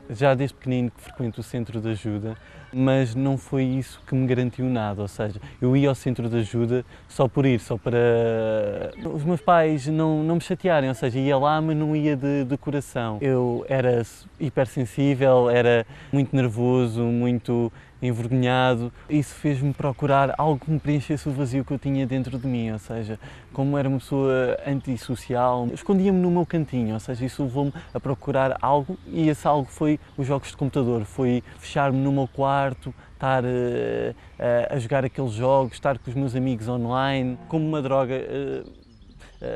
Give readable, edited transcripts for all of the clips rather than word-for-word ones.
Já desde pequenino que frequento o centro de ajuda, mas não foi isso que me garantiu nada, ou seja, eu ia ao centro de ajuda só por ir, só para os meus pais não me chatearem, ou seja, ia lá mas não ia de coração. Eu era hipersensível, era muito nervoso, muito envergonhado. Isso fez-me procurar algo que me preenchesse o vazio que eu tinha dentro de mim, ou seja, como era uma pessoa antissocial, escondia-me no meu cantinho, ou seja, isso levou-me a procurar algo e esse algo foi os jogos de computador, foi fechar-me no meu quarto, estar a jogar aqueles jogos, estar com os meus amigos online, como uma droga.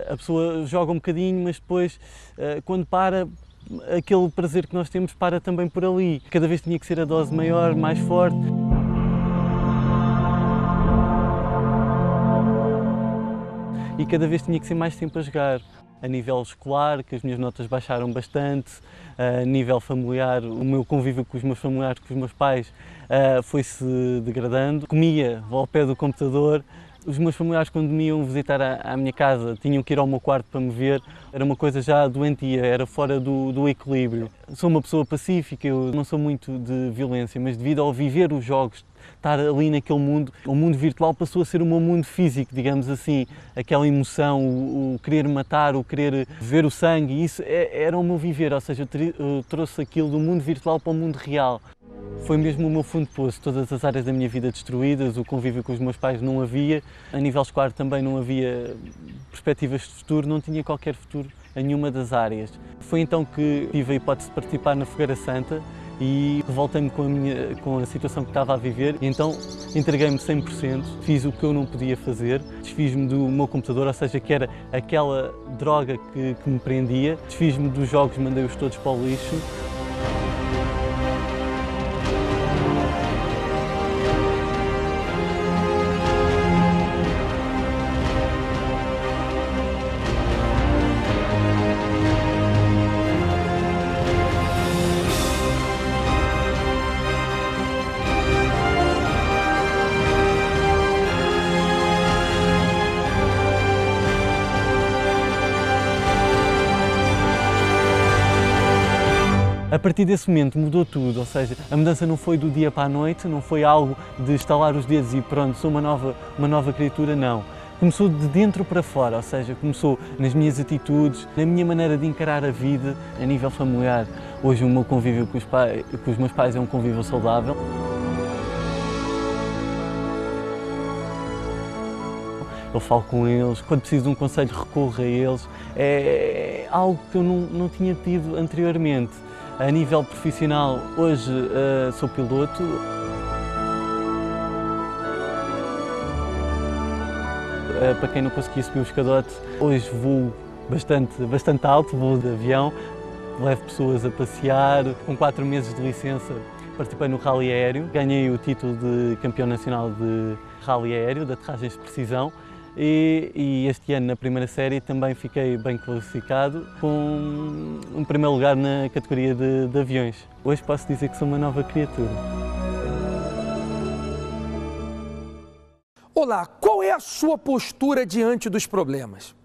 A pessoa joga um bocadinho, mas depois, quando para, aquele prazer que nós temos para também por ali. Cada vez tinha que ser a dose maior, mais forte. E cada vez tinha que ser mais tempo a jogar. A nível escolar, que as minhas notas baixaram bastante, a nível familiar, o meu convívio com os meus familiares, com os meus pais, foi-se degradando. Comia ao pé do computador. Os meus familiares, quando me iam visitar à minha casa, tinham que ir ao meu quarto para me ver. Era uma coisa já doentia, era fora do equilíbrio. Sou uma pessoa pacífica, eu não sou muito de violência, mas devido ao viver os jogos, estar ali naquele mundo, o mundo virtual passou a ser o meu mundo físico, digamos assim. Aquela emoção, o querer matar, o querer ver o sangue, isso era o meu viver, ou seja, eu trouxe aquilo do mundo virtual para o mundo real. Foi mesmo o meu fundo de poço, todas as áreas da minha vida destruídas, o convívio com os meus pais não havia, a nível escolar também não havia perspectivas de futuro, não tinha qualquer futuro em nenhuma das áreas. Foi então que tive a hipótese de participar na Fogueira Santa e revoltei-me com a situação que estava a viver, e então entreguei-me 100%, fiz o que eu não podia fazer, desfiz-me do meu computador, ou seja, que era aquela droga que me prendia, desfiz-me dos jogos, mandei-os todos para o lixo. A partir desse momento mudou tudo, ou seja, a mudança não foi do dia para a noite, não foi algo de estalar os dedos e pronto, sou uma nova criatura, não. Começou de dentro para fora, ou seja, começou nas minhas atitudes, na minha maneira de encarar a vida a nível familiar. Hoje o meu convívio com os meus pais é um convívio saudável. Eu falo com eles, quando preciso de um conselho recorro a eles. É algo que eu não tinha tido anteriormente. A nível profissional, hoje sou piloto. Para quem não conseguia subir o escadote, hoje voo bastante alto, voo de avião, levo pessoas a passear. Com 4 meses de licença, participei no rally aéreo, ganhei o título de campeão nacional de rally aéreo, de aterragens de precisão. E este ano, na primeira série, também fiquei bem classificado, com um primeiro lugar na categoria de aviões. Hoje posso dizer que sou uma nova criatura. Olá, qual é a sua postura diante dos problemas?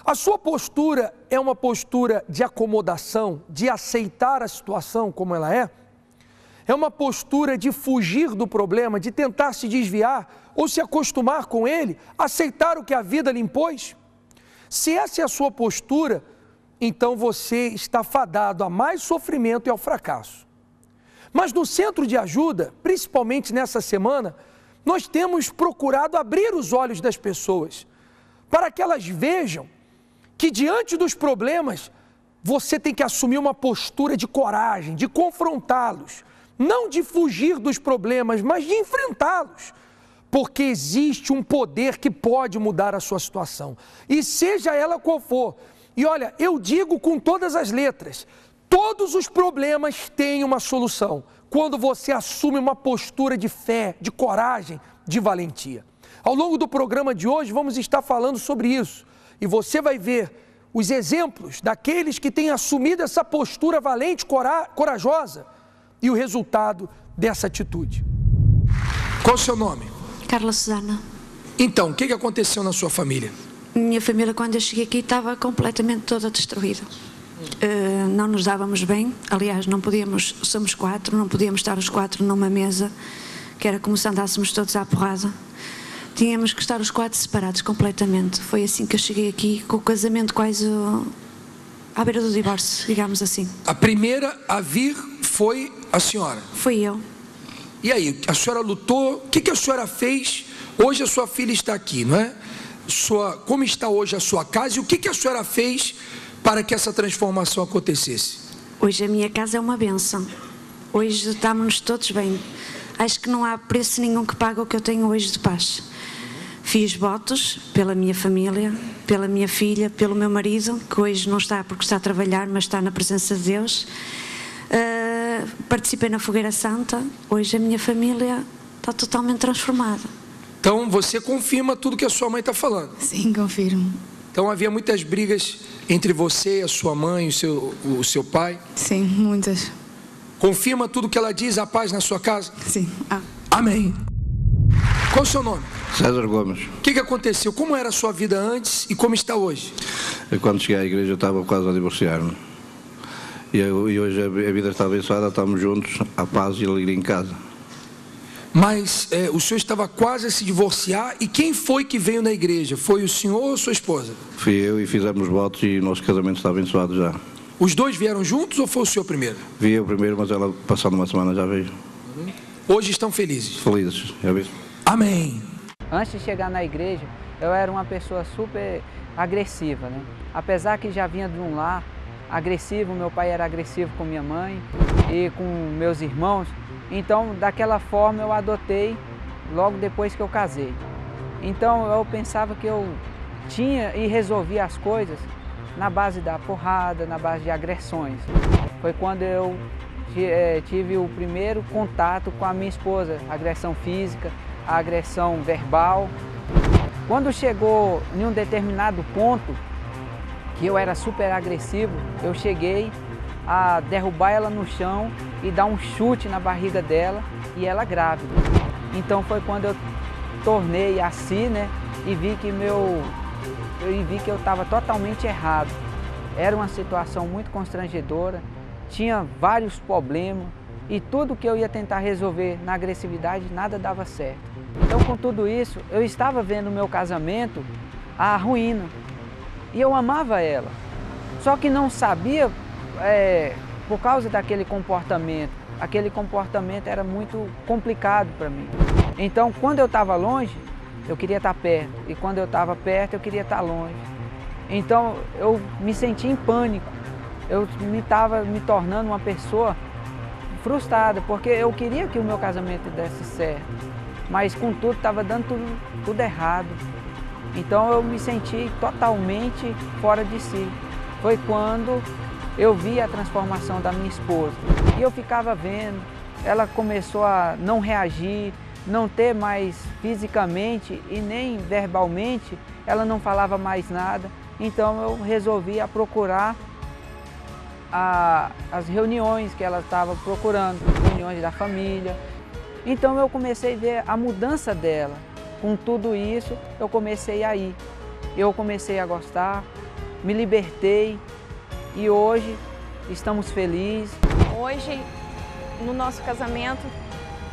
A sua postura é uma postura de acomodação, de aceitar a situação como ela é? É uma postura de fugir do problema, de tentar se desviar ou se acostumar com ele, aceitar o que a vida lhe impôs? Se essa é a sua postura, então você está fadado a mais sofrimento e ao fracasso. Mas no centro de ajuda, principalmente nessa semana, nós temos procurado abrir os olhos das pessoas para que elas vejam que diante dos problemas você tem que assumir uma postura de coragem, de confrontá-los, não de fugir dos problemas, mas de enfrentá-los, porque existe um poder que pode mudar a sua situação, e seja ela qual for. E olha, eu digo com todas as letras, todos os problemas têm uma solução, quando você assume uma postura de fé, de coragem, de valentia. Ao longo do programa de hoje vamos estar falando sobre isso, e você vai ver os exemplos daqueles que têm assumido essa postura valente, corajosa, e o resultado dessa atitude. Qual o seu nome? Carla Susana. Então, o que aconteceu na sua família? Minha família, quando eu cheguei aqui, estava completamente toda destruída. Não nos dávamos bem, aliás, não podíamos, somos 4, não podíamos estar os 4 numa mesa, que era como se andássemos todos à porrada. Tínhamos que estar os 4 separados completamente. Foi assim que eu cheguei aqui, com o casamento quase à beira do divórcio, digamos assim. A primeira a vir foi a senhora? Fui eu. E aí, a senhora lutou, o que a senhora fez? Hoje a sua filha está aqui, não é? Como está hoje a sua casa e o que a senhora fez para que essa transformação acontecesse? Hoje a minha casa é uma bênção. Hoje estamos todos bem. Acho que não há preço nenhum que pague o que eu tenho hoje de paz. Fiz votos pela minha família, pela minha filha, pelo meu marido, que hoje não está porque está a trabalhar, mas está na presença de Deus. Participei na Fogueira Santa. Hoje a minha família está totalmente transformada. Então você confirma tudo que a sua mãe está falando? Sim, confirmo. Então havia muitas brigas entre você, a sua mãe e o seu pai? Sim, muitas. Confirma tudo que ela diz, a paz na sua casa? Sim. Amém. Qual o seu nome? César Gomes. O que aconteceu? Como era a sua vida antes e como está hoje? Quando cheguei à igreja eu estava quase a divorciar-me. E hoje a vida está abençoada, estamos juntos, a paz e a alegria em casa. Mas o senhor estava quase a se divorciar e quem foi que veio na igreja? Foi o senhor ou sua esposa? Fui eu e fizemos votos e o nosso casamento está abençoado já. Os dois vieram juntos ou foi o senhor primeiro? Vi eu primeiro, mas ela passando uma semana já veio. Hoje estão felizes? Felizes, é isso. Amém. Antes de chegar na igreja, eu era uma pessoa super agressiva, né? Apesar que já vinha de um lar agressivo, meu pai era agressivo com minha mãe e com meus irmãos. Então, daquela forma eu adotei logo depois que eu casei. Então, eu pensava que eu tinha e resolvia as coisas na base da porrada, na base de agressões. Foi quando eu tive o primeiro contato com a minha esposa, a agressão física, a agressão verbal. Quando chegou em um determinado ponto, que eu era super agressivo, eu cheguei a derrubar ela no chão e dar um chute na barriga dela e ela grávida. Então foi quando eu tornei assim, né, e vi que eu estava totalmente errado. Era uma situação muito constrangedora, tinha vários problemas e tudo que eu ia tentar resolver na agressividade, nada dava certo. Então, com tudo isso, eu estava vendo o meu casamento a ruína. E eu amava ela, só que não sabia, por causa daquele comportamento. Aquele comportamento era muito complicado para mim. Então, quando eu estava longe, eu queria estar perto. E quando eu estava perto, eu queria estar longe. Então, eu me sentia em pânico. Eu estava me tornando uma pessoa frustrada, porque eu queria que o meu casamento desse certo. Mas, contudo, estava dando tudo errado. Então eu me senti totalmente fora de si. Foi quando eu vi a transformação da minha esposa. E eu ficava vendo, ela começou a não reagir, não ter mais fisicamente e nem verbalmente, ela não falava mais nada. Então eu resolvi procurar as reuniões que ela estava procurando, reuniões da família. Então eu comecei a ver a mudança dela. Com tudo isso, eu comecei a ir. Eu comecei a gostar, me libertei e hoje estamos felizes. Hoje, no nosso casamento,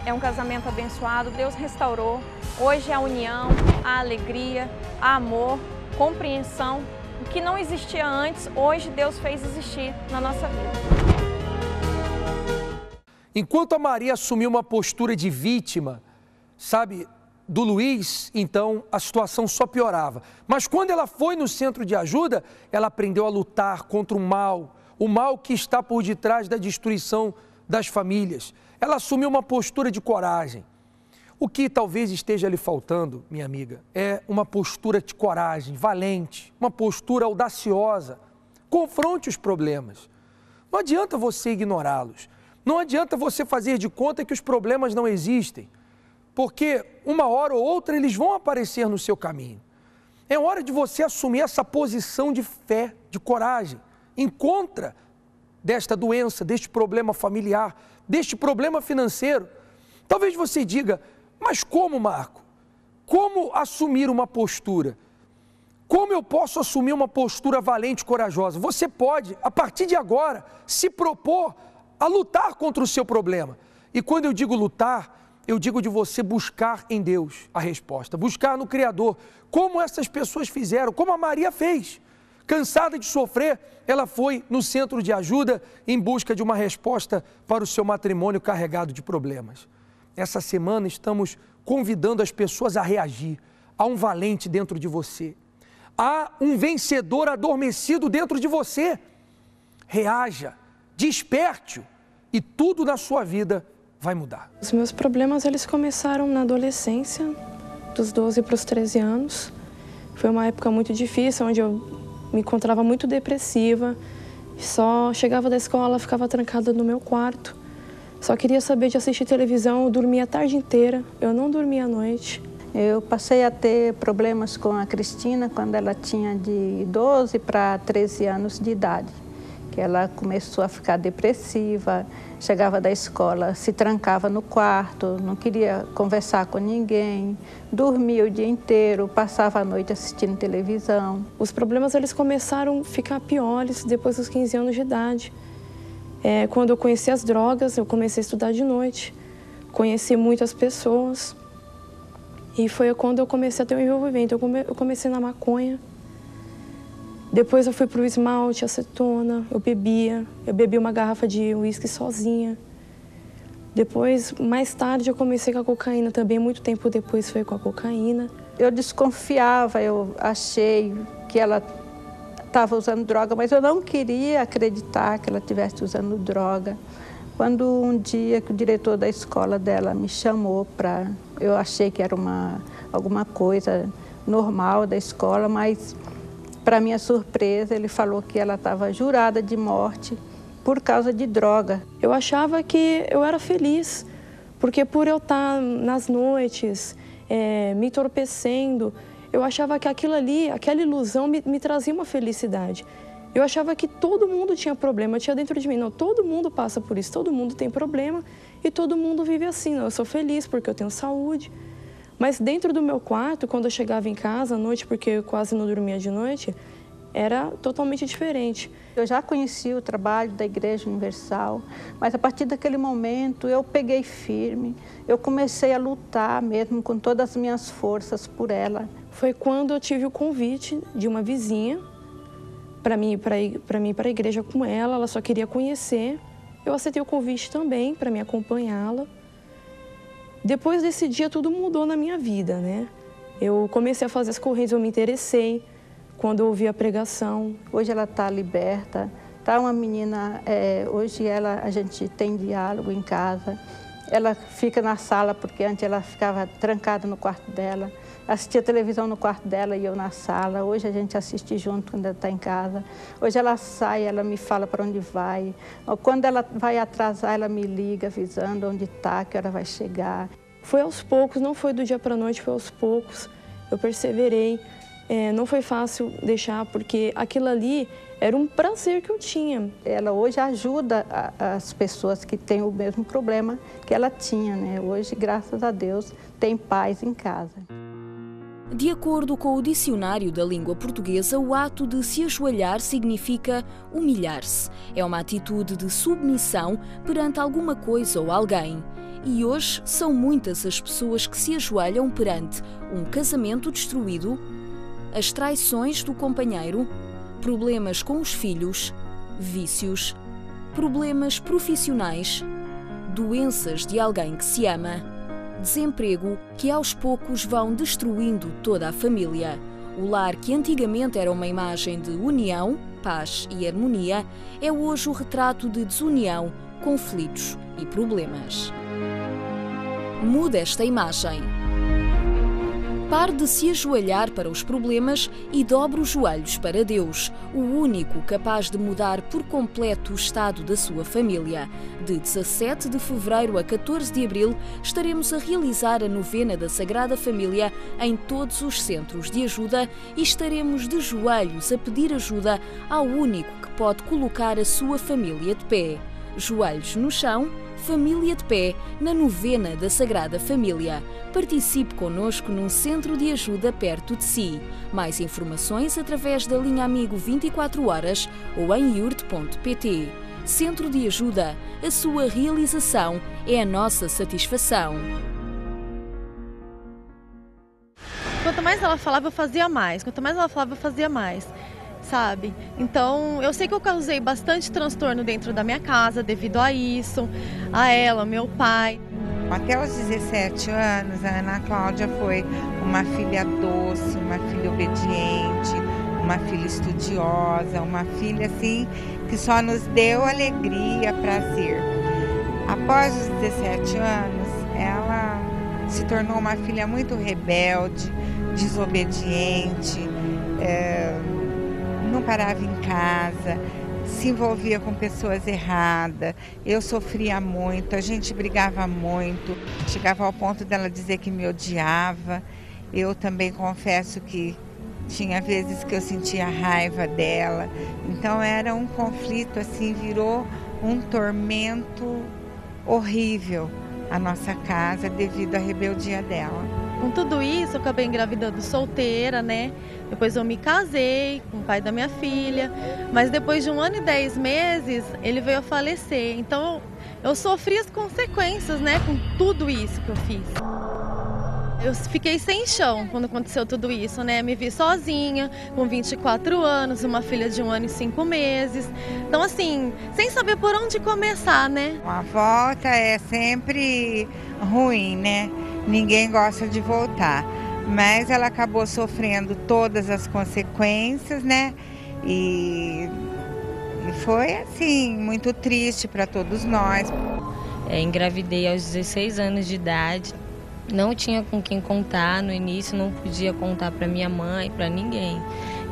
é um casamento abençoado, Deus restaurou. Hoje a união, a alegria, o amor, compreensão, o que não existia antes, hoje Deus fez existir na nossa vida. Enquanto a Maria assumiu uma postura de vítima, sabe, do Luiz, então a situação só piorava. Mas quando ela foi no centro de ajuda, ela aprendeu a lutar contra o mal que está por detrás da destruição das famílias. Ela assumiu uma postura de coragem. O que talvez esteja lhe faltando, minha amiga, é uma postura de coragem, valente, uma postura audaciosa. Confronte os problemas. Não adianta você ignorá-los. Não adianta você fazer de conta que os problemas não existem, porque uma hora ou outra eles vão aparecer no seu caminho. É hora de você assumir essa posição de fé, de coragem, em contra desta doença, deste problema familiar, deste problema financeiro. Talvez você diga, mas como, Marco? Como assumir uma postura? Como eu posso assumir uma postura valente e corajosa? Você pode, a partir de agora, se propor a lutar contra o seu problema. E quando eu digo lutar, eu digo de você buscar em Deus a resposta, buscar no Criador, como essas pessoas fizeram, como a Maria fez. Cansada de sofrer, ela foi no centro de ajuda em busca de uma resposta para o seu matrimônio carregado de problemas. Essa semana estamos convidando as pessoas a reagir. Há um valente dentro de você. Há um vencedor adormecido dentro de você. Reaja, desperte-o e tudo na sua vida vai mudar. Os meus problemas, eles começaram na adolescência, dos 12 para os 13 anos. Foi uma época muito difícil, onde eu me encontrava muito depressiva. Só chegava da escola, ficava trancada no meu quarto. Só queria saber de assistir televisão, eu dormia a tarde inteira, eu não dormia à noite. Eu passei a ter problemas com a Cristina quando ela tinha de 12 para 13 anos de idade. Que ela começou a ficar depressiva, chegava da escola, se trancava no quarto, não queria conversar com ninguém, dormia o dia inteiro, passava a noite assistindo televisão. Os problemas, eles começaram a ficar piores depois dos 15 anos de idade. Quando eu conheci as drogas, eu comecei a estudar de noite, conheci muitas pessoas. E foi quando eu comecei a ter um envolvimento. Eu comecei na maconha. Depois eu fui para o esmalte, acetona, eu bebi uma garrafa de uísque sozinha. Depois, mais tarde, eu comecei com a cocaína também, muito tempo depois foi com a cocaína. Eu desconfiava, eu achei que ela estava usando droga, mas eu não queria acreditar que ela estivesse usando droga. Quando um dia que o diretor da escola dela me chamou para... Eu achei que era alguma coisa normal da escola, mas, para minha surpresa, ele falou que ela estava jurada de morte por causa de droga. Eu achava que eu era feliz, porque por eu estar nas noites, me entorpecendo, eu achava que aquilo ali, aquela ilusão me trazia uma felicidade. Eu achava que todo mundo tinha problema, tinha dentro de mim, não, todo mundo passa por isso, todo mundo tem problema e todo mundo vive assim, não, eu sou feliz porque eu tenho saúde. Mas dentro do meu quarto, quando eu chegava em casa à noite, porque eu quase não dormia de noite, era totalmente diferente. Eu já conheci o trabalho da Igreja Universal, mas a partir daquele momento eu peguei firme, eu comecei a lutar mesmo com todas as minhas forças por ela. Foi quando eu tive o convite de uma vizinha, para mim ir para a igreja com ela só queria conhecer. Eu aceitei o convite também para me acompanhá-la. Depois desse dia, tudo mudou na minha vida, né? Eu comecei a fazer as correntes, eu me interessei quando eu ouvi a pregação. Hoje ela está liberta, está uma menina, hoje a gente tem diálogo em casa. Ela fica na sala, porque antes ela ficava trancada no quarto dela. Assistia televisão no quarto dela e eu na sala. Hoje a gente assiste junto quando ela está em casa. Hoje ela sai, ela me fala para onde vai. Quando ela vai atrasar, ela me liga avisando onde está, que hora vai chegar. Foi aos poucos, não foi do dia para a noite, foi aos poucos. Eu perseverei. Não foi fácil deixar, porque aquilo ali era um prazer que eu tinha. Ela hoje ajuda as pessoas que têm o mesmo problema que ela tinha, né? Hoje, graças a Deus, tem paz em casa. De acordo com o dicionário da língua portuguesa, o ato de se ajoelhar significa humilhar-se. É uma atitude de submissão perante alguma coisa ou alguém. E hoje são muitas as pessoas que se ajoelham perante um casamento destruído, as traições do companheiro, problemas com os filhos, vícios, problemas profissionais, doenças de alguém que se ama, desemprego que aos poucos vão destruindo toda a família. O lar, que antigamente era uma imagem de união, paz e harmonia, é hoje o retrato de desunião, conflitos e problemas. Mude esta imagem. Pare de se ajoelhar para os problemas e dobre os joelhos para Deus, o único capaz de mudar por completo o estado da sua família. De 17 de fevereiro a 14 de abril, estaremos a realizar a novena da Sagrada Família em todos os centros de ajuda e estaremos de joelhos a pedir ajuda ao único que pode colocar a sua família de pé. Joelhos no chão, família de pé, na novena da Sagrada Família. Participe connosco num centro de ajuda perto de si. Mais informações através da linha Amigo 24 horas ou em iurde.pt. Centro de Ajuda, a sua realização é a nossa satisfação. Quanto mais ela falava, eu fazia mais. Quanto mais ela falava, eu fazia mais, sabe? Então, eu sei que eu causei bastante transtorno dentro da minha casa devido a isso, a ela, meu pai. Até os 17 anos, a Ana Cláudia foi uma filha doce, uma filha obediente, uma filha estudiosa, uma filha assim que só nos deu alegria, prazer. Após os 17 anos, ela se tornou uma filha muito rebelde, desobediente, não parava em casa, se envolvia com pessoas erradas. Eu sofria muito, a gente brigava muito, chegava ao ponto dela dizer que me odiava. Eu também confesso que tinha vezes que eu sentia raiva dela. Então era um conflito assim, virou um tormento horrível a nossa casa devido à rebeldia dela. Com tudo isso, eu acabei engravidando solteira, né? Depois eu me casei com o pai da minha filha, mas depois de 1 ano e 10 meses, ele veio a falecer. Então, eu sofri as consequências, né, com tudo isso que eu fiz. Eu fiquei sem chão quando aconteceu tudo isso, né? Me vi sozinha, com 24 anos, uma filha de 1 ano e 5 meses. Então, assim, sem saber por onde começar, né? A volta é sempre ruim, né? Ninguém gosta de voltar. Mas ela acabou sofrendo todas as consequências, né? E foi, assim, muito triste para todos nós. Engravidei aos 16 anos de idade. Não tinha com quem contar no início, não podia contar para minha mãe, para ninguém.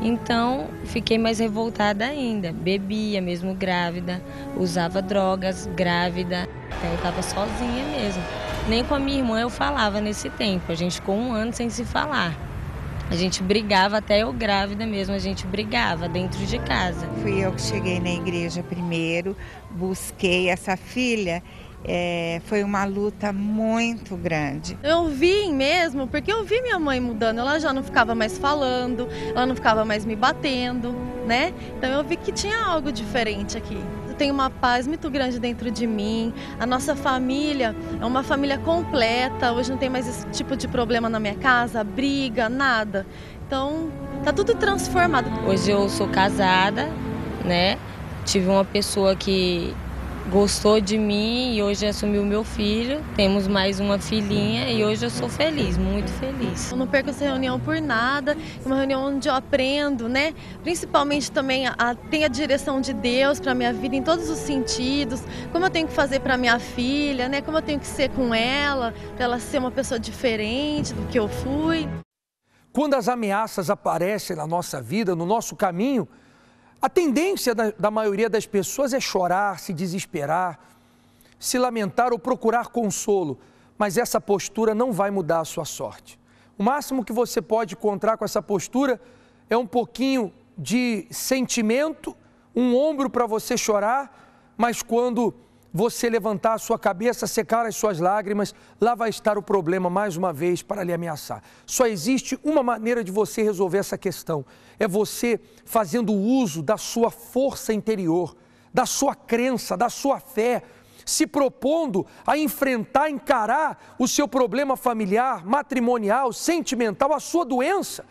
Então, fiquei mais revoltada ainda. Bebia mesmo grávida, usava drogas grávida. Então, eu estava sozinha mesmo. Nem com a minha irmã eu falava nesse tempo. A gente ficou 1 ano sem se falar. A gente brigava, até eu grávida mesmo, a gente brigava dentro de casa. Fui eu que cheguei na igreja primeiro, busquei essa filha. Foi uma luta muito grande. Eu vi mesmo, porque eu vi minha mãe mudando, ela já não ficava mais falando, ela não ficava mais me batendo, né? Então eu vi que tinha algo diferente aqui. Eu tenho uma paz muito grande dentro de mim, a nossa família é uma família completa, hoje não tem mais esse tipo de problema na minha casa, briga, nada. Então tá tudo transformado. Hoje eu sou casada, né? Tive uma pessoa que gostou de mim e hoje assumiu meu filho. Temos mais uma filhinha e hoje eu sou feliz, muito feliz. Eu não perco essa reunião por nada, é uma reunião onde eu aprendo, né? Principalmente também tem a direção de Deus para minha vida em todos os sentidos, como eu tenho que fazer para minha filha, né? Como eu tenho que ser com ela, para ela ser uma pessoa diferente do que eu fui. Quando as ameaças aparecem na nossa vida, no nosso caminho, a tendência da maioria das pessoas é chorar, se desesperar, se lamentar ou procurar consolo, mas essa postura não vai mudar a sua sorte. O máximo que você pode encontrar com essa postura é um pouquinho de sentimento, um ombro para você chorar, mas quando você levantar a sua cabeça, secar as suas lágrimas, lá vai estar o problema mais uma vez para lhe ameaçar. Só existe uma maneira de você resolver essa questão, é você fazendo uso da sua força interior, da sua crença, da sua fé, se propondo a enfrentar, encarar o seu problema familiar, matrimonial, sentimental, a sua doença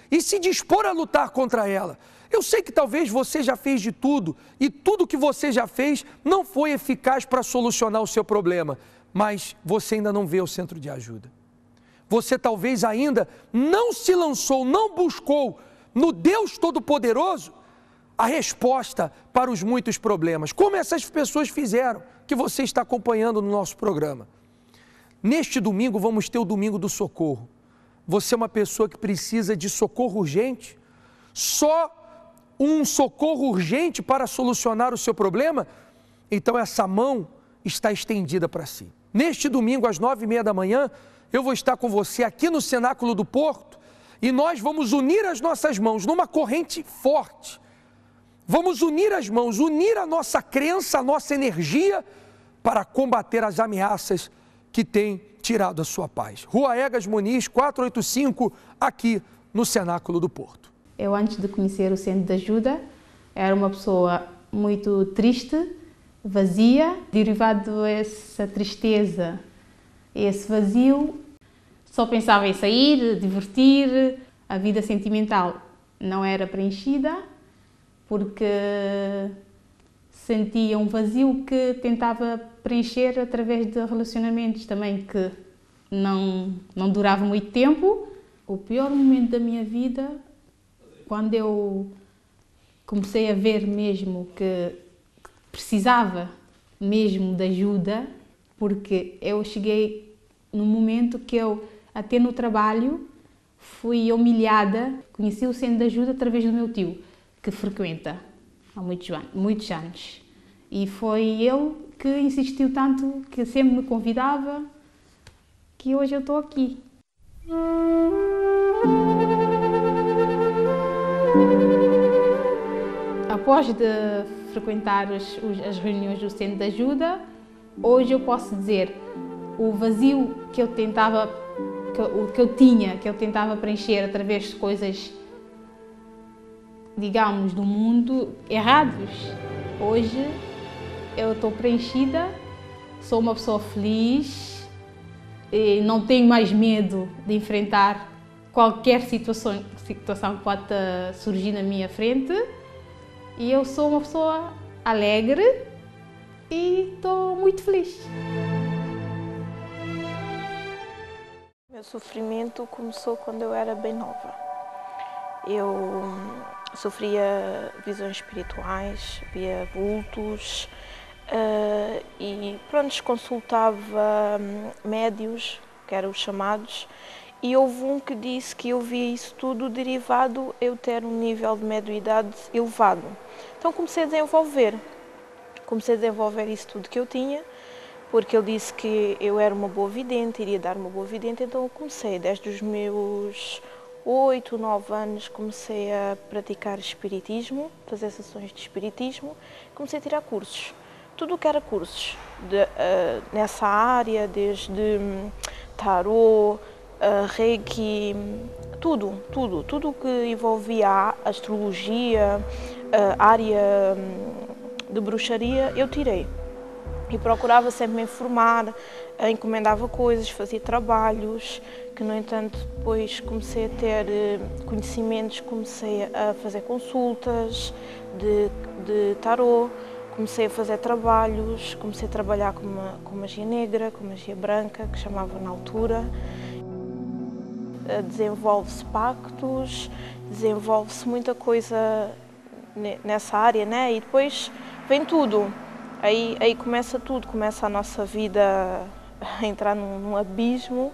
e se dispor a lutar contra ela. Eu sei que talvez você já fez de tudo e tudo que você já fez não foi eficaz para solucionar o seu problema, mas você ainda não vê o centro de ajuda. Você talvez ainda não se lançou, não buscou no Deus Todo-Poderoso a resposta para os muitos problemas, como essas pessoas fizeram, que você está acompanhando no nosso programa. Neste domingo vamos ter o Domingo do Socorro. Você é uma pessoa que precisa de socorro urgente? Só um socorro urgente para solucionar o seu problema? Então essa mão está estendida para si. Neste domingo, às 9h30 da manhã, eu vou estar com você aqui no Cenáculo do Porto e nós vamos unir as nossas mãos numa corrente forte. Vamos unir as mãos, unir a nossa crença, a nossa energia para combater as ameaças que têm tirado a sua paz. Rua Egas Muniz, 485, aqui no Cenáculo do Porto. Eu, antes de conhecer o Centro de Ajuda, era uma pessoa muito triste, vazia. Derivado dessa tristeza, esse vazio, só pensava em sair, divertir. A vida sentimental não era preenchida, porque sentia um vazio que tentava preencher através de relacionamentos também que não duravam muito tempo. O pior momento da minha vida, quando eu comecei a ver mesmo que precisava mesmo de ajuda, porque eu cheguei num momento que eu, até no trabalho, fui humilhada. Conheci o Centro de Ajuda através do meu tio, que frequenta há muitos anos. E foi ele que insistiu tanto, que sempre me convidava, que hoje eu estou aqui. Após de frequentar as reuniões do Centro de Ajuda, hoje eu posso dizer o vazio que eu tentava, que eu tentava preencher através de coisas, digamos, do mundo errados. Hoje eu estou preenchida, sou uma pessoa feliz e não tenho mais medo de enfrentar qualquer situação que pode surgir na minha frente. E eu sou uma pessoa alegre e estou muito feliz. Meu sofrimento começou quando eu era bem nova. Eu sofria visões espirituais, via vultos e pronto, consultava médios, que eram os chamados, e houve um que disse que eu via isso tudo derivado eu ter um nível de mediunidade elevado. Então comecei a desenvolver isso tudo que eu tinha, porque ele disse que eu era uma boa vidente, iria dar uma boa vidente, então eu comecei, desde os meus 8, 9 anos, comecei a praticar espiritismo, fazer sessões de espiritismo, comecei a tirar cursos. Tudo o que era cursos nessa área, desde tarô, reiki, tudo que envolvia a astrologia, a área de bruxaria, eu tirei. E procurava sempre me informar, encomendava coisas, fazia trabalhos, que no entanto depois comecei a ter conhecimentos, comecei a fazer consultas de tarô, comecei a fazer trabalhos, comecei a trabalhar com magia negra, com magia branca, que chamava na altura. Desenvolve-se pactos, desenvolve-se muita coisa nessa área, né? E depois vem tudo. Aí começa tudo, começa a nossa vida a entrar num abismo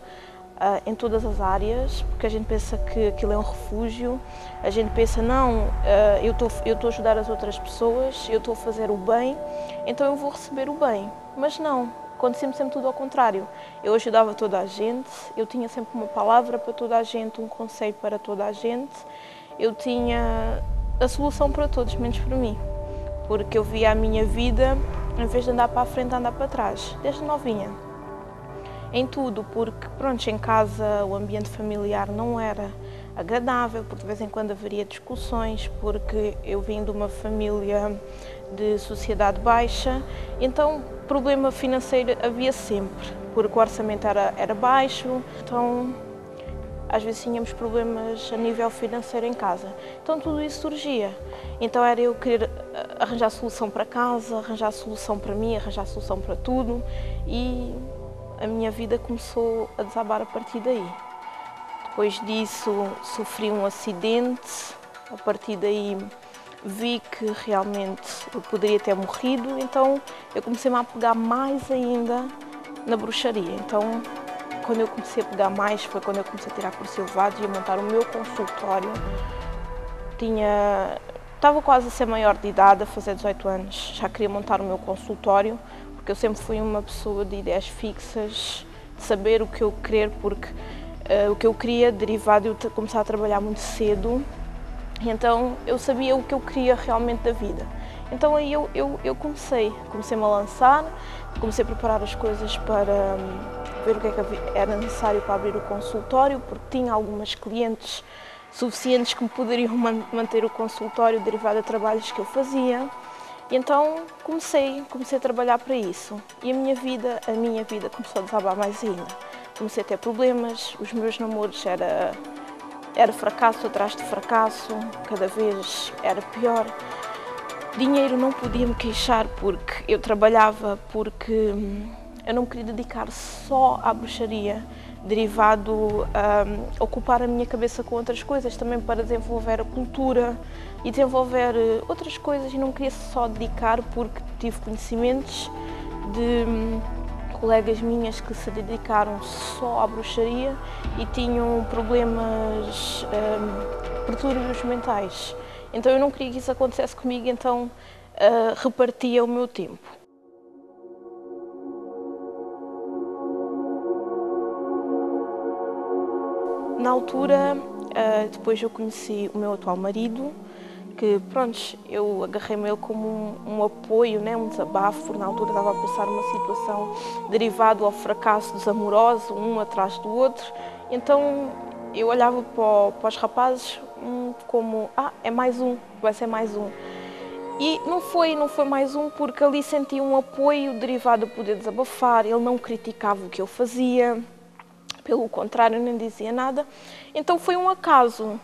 em todas as áreas, porque a gente pensa que aquilo é um refúgio, a gente pensa, não, eu estou a ajudar as outras pessoas, eu estou a fazer o bem, então eu vou receber o bem. Mas não, acontecia sempre tudo ao contrário. Eu ajudava toda a gente, eu tinha sempre uma palavra para toda a gente, um conselho para toda a gente, eu tinha a solução para todos, menos para mim. Porque eu via a minha vida, em vez de andar para a frente, andar para trás, desde novinha. Em tudo, porque pronto, em casa o ambiente familiar não era agradável, porque de vez em quando haveria discussões, porque eu vim de uma família de sociedade baixa, então problema financeiro havia sempre, porque o orçamento era baixo, então às vezes tínhamos problemas a nível financeiro em casa. Então tudo isso surgia. Então era eu querer arranjar solução para casa, arranjar solução para mim, arranjar solução para tudo, e a minha vida começou a desabar a partir daí. Depois disso sofri um acidente, a partir daí vi que realmente eu poderia ter morrido, então eu comecei-me a pegar mais ainda na bruxaria. Então, quando eu comecei a pegar mais, foi quando eu comecei a tirar cursos elevados e a montar o meu consultório. Estava quase a ser maior de idade, a fazer 18 anos, já queria montar o meu consultório, porque eu sempre fui uma pessoa de ideias fixas, de saber o que eu querer, porque o que eu queria, derivado de eu começar a trabalhar muito cedo, E então eu sabia o que eu queria realmente da vida. Então aí eu comecei-me a lançar, comecei a preparar as coisas para ver o que é que era necessário para abrir o consultório, porque tinha algumas clientes suficientes que me poderiam manter o consultório derivado a trabalhos que eu fazia. E então comecei a trabalhar para isso. E a minha vida começou a desabar mais ainda. Comecei a ter problemas, os meus namoros era fracasso atrás de fracasso, cada vez era pior. Dinheiro não podia me queixar porque eu trabalhava, porque eu não me queria dedicar só à bruxaria, derivado a ocupar a minha cabeça com outras coisas, também para desenvolver a cultura e desenvolver outras coisas, e não queria só dedicar porque tive conhecimentos de colegas minhas que se dedicaram só à bruxaria e tinham problemas, perturbos mentais. Então eu não queria que isso acontecesse comigo, então repartia o meu tempo. Na altura, depois eu conheci o meu atual marido, que pronto, eu agarrei-me ele como um apoio, né, um desabafo, porque na altura estava a passar uma situação derivada ao fracasso desamoroso, um atrás do outro. Então eu olhava para os rapazes como, é mais um, vai ser mais um. E não foi mais um, porque ali senti um apoio derivado a poder desabafar, ele não criticava o que eu fazia, pelo contrário, nem dizia nada. Então foi um acaso,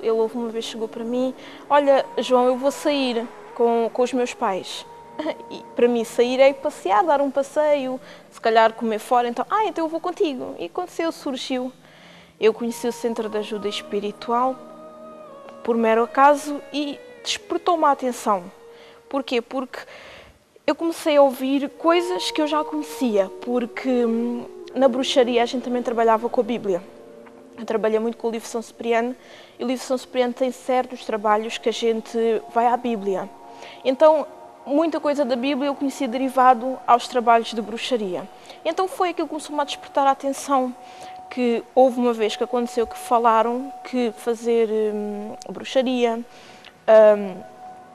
ele uma vez chegou para mim, olha João, eu vou sair com os meus pais. E para mim sair é passear, dar um passeio, se calhar comer fora, então eu vou contigo. E aconteceu, surgiu. Eu conheci o Centro de Ajuda Espiritual por mero acaso e despertou-me a atenção. Porquê? Porque eu comecei a ouvir coisas que eu já conhecia, porque na bruxaria a gente também trabalhava com a Bíblia. Eu trabalhei muito com o livro São Cipriano, e o livro São Cipriano tem certos trabalhos que a gente vai à Bíblia. Então, muita coisa da Bíblia eu conhecia derivado aos trabalhos de bruxaria. Então foi aquilo que começou-me a despertar a atenção, que houve uma vez que aconteceu que falaram que fazer bruxaria,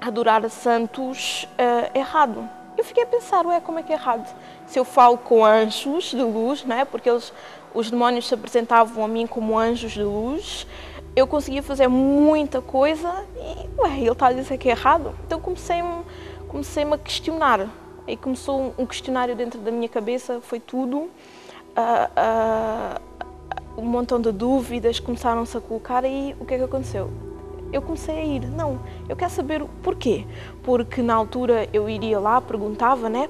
adorar a santos, é errado. Eu fiquei a pensar, como é que é errado? Se eu falo com anjos de luz, né? Porque os demónios se apresentavam a mim como anjos de luz, eu conseguia fazer muita coisa e ele está a dizer que é errado. Então comecei-me a questionar. Aí começou um questionário dentro da minha cabeça, foi tudo. Um montão de dúvidas começaram-se a colocar e o que é que aconteceu? Eu comecei a ir, eu quero saber o porquê. Porque na altura eu iria lá, perguntava, né?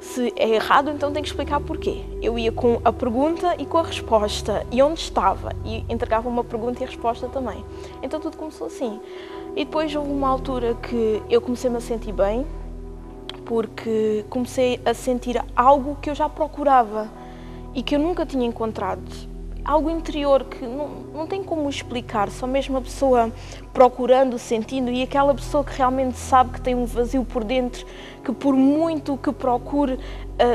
Se é errado, então tem que explicar porquê. Eu ia com a pergunta e com a resposta, e onde estava, e entregava uma pergunta e a resposta também. Então tudo começou assim. E depois houve uma altura que eu comecei-me a sentir bem, porque comecei a sentir algo que eu já procurava e que eu nunca tinha encontrado. Algo interior que não tem como explicar, só mesmo a pessoa procurando, sentindo, e aquela pessoa que realmente sabe que tem um vazio por dentro, que por muito que procure,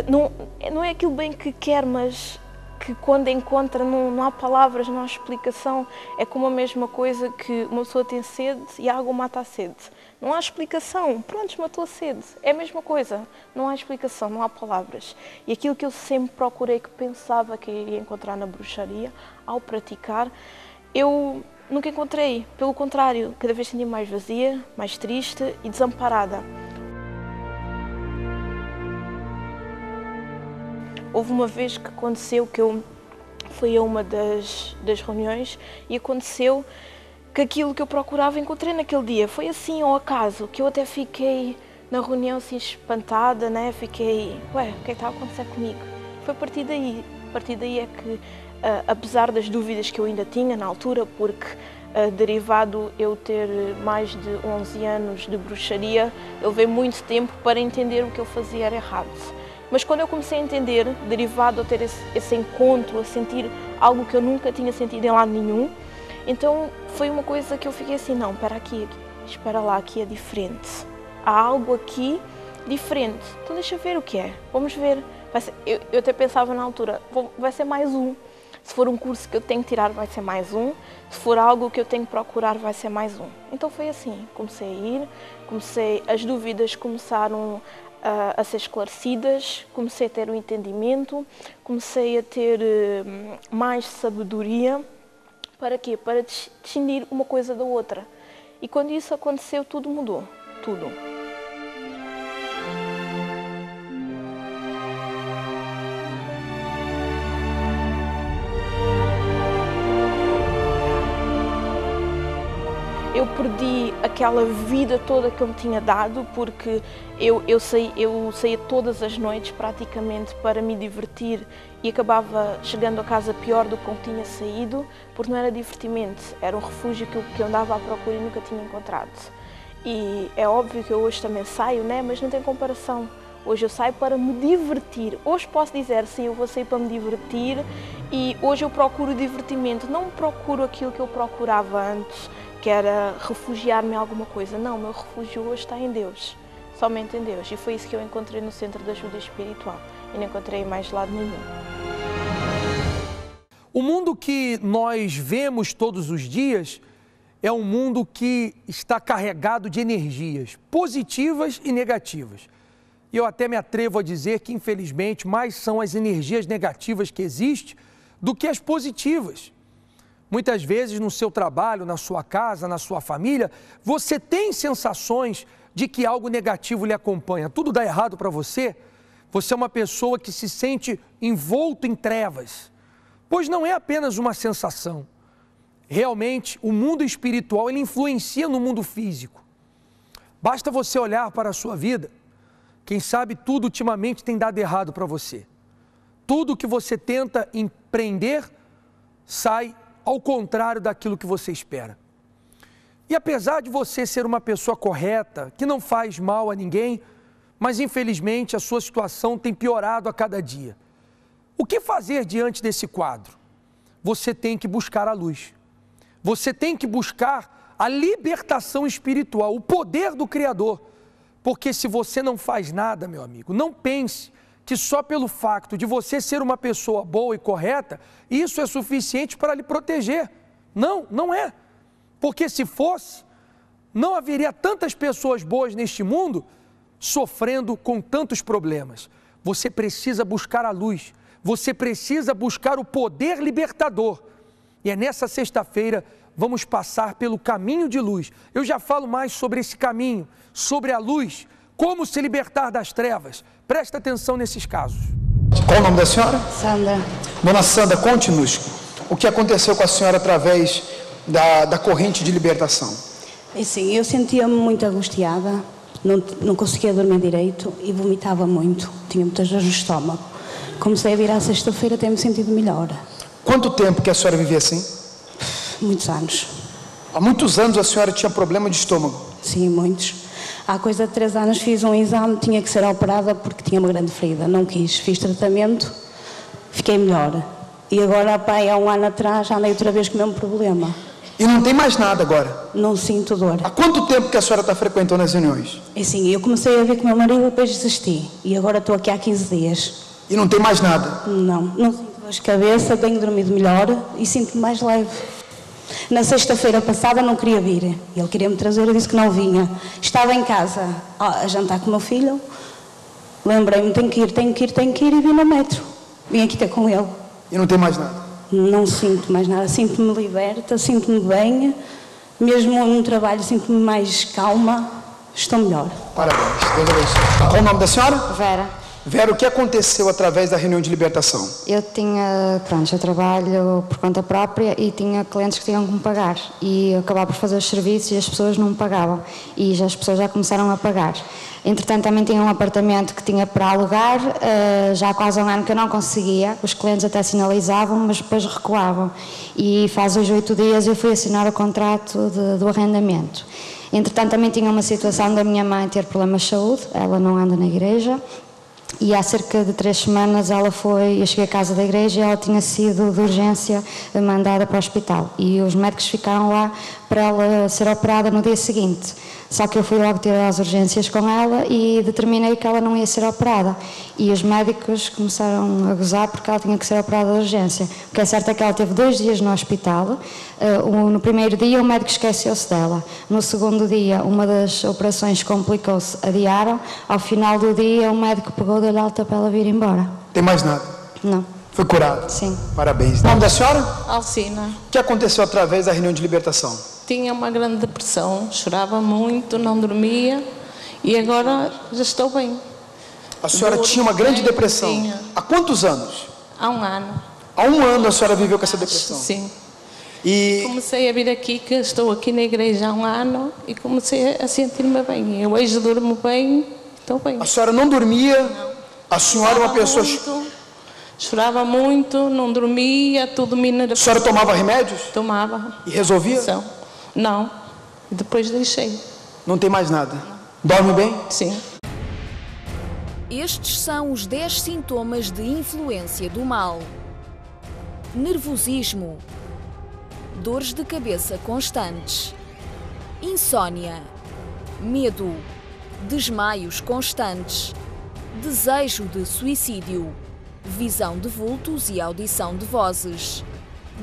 não é aquilo bem que quer, mas que quando encontra não há palavras, não há explicação. É como a mesma coisa que uma pessoa tem sede e a água mata a sede. Não há explicação, pronto, matou a sede. É a mesma coisa, não há explicação, não há palavras. E aquilo que eu sempre procurei, que pensava que iria encontrar na bruxaria, ao praticar, eu nunca encontrei. Pelo contrário, cada vez sentia mais vazia, mais triste e desamparada. Houve uma vez que aconteceu que eu fui a uma das reuniões e aconteceu que aquilo que eu procurava encontrei naquele dia. Foi assim ao acaso, que eu até fiquei na reunião assim espantada, né? Fiquei, o que é que está a acontecer comigo? Foi a partir daí é que, apesar das dúvidas que eu ainda tinha na altura, porque derivado eu ter mais de 11 anos de bruxaria, eu levei muito tempo para entender o que eu fazia era errado. Mas quando eu comecei a entender, derivado a ter esse encontro, a sentir algo que eu nunca tinha sentido em lado nenhum, então foi uma coisa que eu fiquei assim, não, espera lá, aqui é diferente. Há algo aqui diferente, então deixa ver o que é, vamos ver. Eu até pensava na altura, vai ser mais um. Se for um curso que eu tenho que tirar, vai ser mais um. Se for algo que eu tenho que procurar, vai ser mais um. Então foi assim, comecei a ir, as dúvidas começaram a ser esclarecidas, comecei a ter um entendimento, comecei a ter mais sabedoria. Para quê? Para distinguir uma coisa da outra. E quando isso aconteceu, tudo mudou, tudo. Eu perdi aquela vida toda que eu me tinha dado, porque eu saía todas as noites praticamente para me divertir e acabava chegando a casa pior do que como tinha saído, porque não era divertimento, era um refúgio que eu andava à procura e nunca tinha encontrado. E é óbvio que eu hoje também saio, né? Mas não tem comparação. Hoje eu saio para me divertir. Hoje posso dizer, sim, eu vou sair para me divertir e hoje eu procuro divertimento, não procuro aquilo que eu procurava antes, que era refugiar-me em alguma coisa. Não, o meu refúgio hoje está em Deus, somente em Deus. E foi isso que eu encontrei no Centro de Ajuda Espiritual. E não encontrei em mais lado nenhum. O mundo que nós vemos todos os dias é um mundo que está carregado de energias positivas e negativas. E eu até me atrevo a dizer que, infelizmente, mais são as energias negativas que existem do que as positivas. Muitas vezes no seu trabalho, na sua casa, na sua família, você tem sensações de que algo negativo lhe acompanha. Tudo dá errado para você. Você é uma pessoa que se sente envolto em trevas. Pois não é apenas uma sensação. Realmente, o mundo espiritual, ele influencia no mundo físico. Basta você olhar para a sua vida. Quem sabe tudo ultimamente tem dado errado para você. Tudo que você tenta empreender sai ao contrário daquilo que você espera. E apesar de você ser uma pessoa correta, que não faz mal a ninguém, mas infelizmente a sua situação tem piorado a cada dia. O que fazer diante desse quadro? Você tem que buscar a luz. Você tem que buscar a libertação espiritual, o poder do Criador. Porque se você não faz nada, meu amigo, não pense que só pelo fato de você ser uma pessoa boa e correta, isso é suficiente para lhe proteger. Não, não é. Porque se fosse, não haveria tantas pessoas boas neste mundo sofrendo com tantos problemas. Você precisa buscar a luz, você precisa buscar o poder libertador. E é nessa sexta-feira vamos passar pelo caminho de luz. Eu já falo mais sobre esse caminho, sobre a luz, como se libertar das trevas. Presta atenção nesses casos. Qual o nome da senhora? Sandra. Dona Sandra, conte-nos o que aconteceu com a senhora através da corrente de libertação. Sim, eu sentia-me muito angustiada, não conseguia dormir direito e vomitava muito, tinha muitas dores no estômago. Comecei a vir à sexta-feira, tenho-me sentido melhor. Quanto tempo que a senhora vivia assim? Muitos anos. Há muitos anos a senhora tinha problema de estômago? Sim, muitos. Há coisa de 3 anos fiz um exame, tinha que ser operada porque tinha uma grande ferida, não quis. Fiz tratamento, fiquei melhor. E agora, pai, há 1 ano atrás, já andei outra vez com o mesmo problema. E não tem mais nada agora? Não sinto dor. Há quanto tempo que a senhora está frequentando as reuniões? Sim, eu comecei a ver com o meu marido e depois desisti. E agora estou aqui há 15 dias. E não tem mais nada? Não sinto dor de cabeça, tenho dormido melhor e sinto-me mais leve. Na sexta-feira passada não queria vir. Ele queria me trazer, eu disse que não vinha. Estava em casa a jantar com o meu filho. Lembrei-me, tenho que ir e vim no metro. Vim aqui ter com ele. E não tem mais nada? Não sinto mais nada. Sinto-me liberta, sinto-me bem. Mesmo no trabalho sinto-me mais calma. Estou melhor. Parabéns. Deus abençoe. Qual o nome da senhora? Vera. Vera, o que aconteceu através da reunião de libertação? Eu trabalho por conta própria e tinha clientes que tinham que me pagar e eu acabava por fazer os serviços e as pessoas não me pagavam e as pessoas já começaram a pagar. Entretanto, também tinha um apartamento que tinha para alugar, já há quase 1 ano que eu não conseguia, os clientes até sinalizavam, mas depois recuavam. E faz hoje 8 dias eu fui assinar o contrato do arrendamento. Entretanto, também tinha uma situação da minha mãe ter problemas de saúde, ela não anda na igreja. E há cerca de 3 semanas eu cheguei à casa da igreja e ela tinha sido de urgência mandada para o hospital. E os médicos ficaram lá para ela ser operada no dia seguinte. Só que eu fui logo ter às urgências com ela e determinei que ela não ia ser operada. E os médicos começaram a gozar porque ela tinha que ser operada de urgência. O que é certo é que ela teve 2 dias no hospital. No primeiro dia o médico esqueceu-se dela. No segundo dia uma das operações complicou-se, adiaram. Ao final do dia o médico pegou, deu-lhe alta para ela vir embora. Tem mais nada? Não. Foi curado? Sim. Parabéns. O nome da senhora? Alcina. O que aconteceu através da reunião de libertação? Tinha uma grande depressão, chorava muito, não dormia e agora já estou bem. A senhora tinha uma grande depressão? Tinha. Há quantos anos? Há 1 ano. Há 1 ano a senhora viveu com essa depressão? Sim. E comecei a vir aqui, que estou aqui na igreja há 1 ano e comecei a sentir-me bem. Eu hoje durmo bem, estou bem. A senhora não dormia? Não. A senhora é uma pessoa... Chorava muito, não dormia, tudo me nervoso. A senhora tomava remédios? Tomava. E resolvia? Não. Depois deixei. Não tem mais nada? Dorme bem? Sim. Estes são os 10 sintomas de influência do mal: nervosismo, dores de cabeça constantes, insônia, medo, desmaios constantes, desejo de suicídio, visão de vultos e audição de vozes.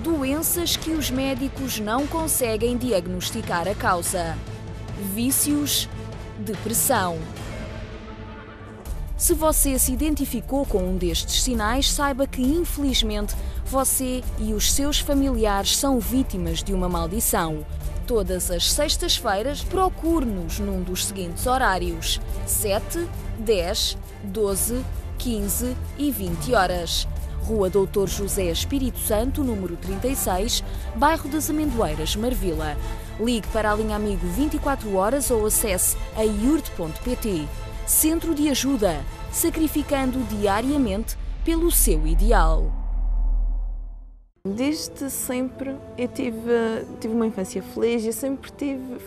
Doenças que os médicos não conseguem diagnosticar a causa. Vícios, depressão. Se você se identificou com um destes sinais, saiba que, infelizmente, você e os seus familiares são vítimas de uma maldição. Todas as sextas-feiras, procure-nos num dos seguintes horários: 7, 10, 12, 15 e 20 horas. Rua Doutor José Espírito Santo, número 36, bairro das Amendoeiras, Marvila. Ligue para a linha Amigo 24 horas ou acesse a iurde.pt. Centro de Ajuda, sacrificando diariamente pelo seu ideal. Desde sempre eu tive uma infância feliz e sempre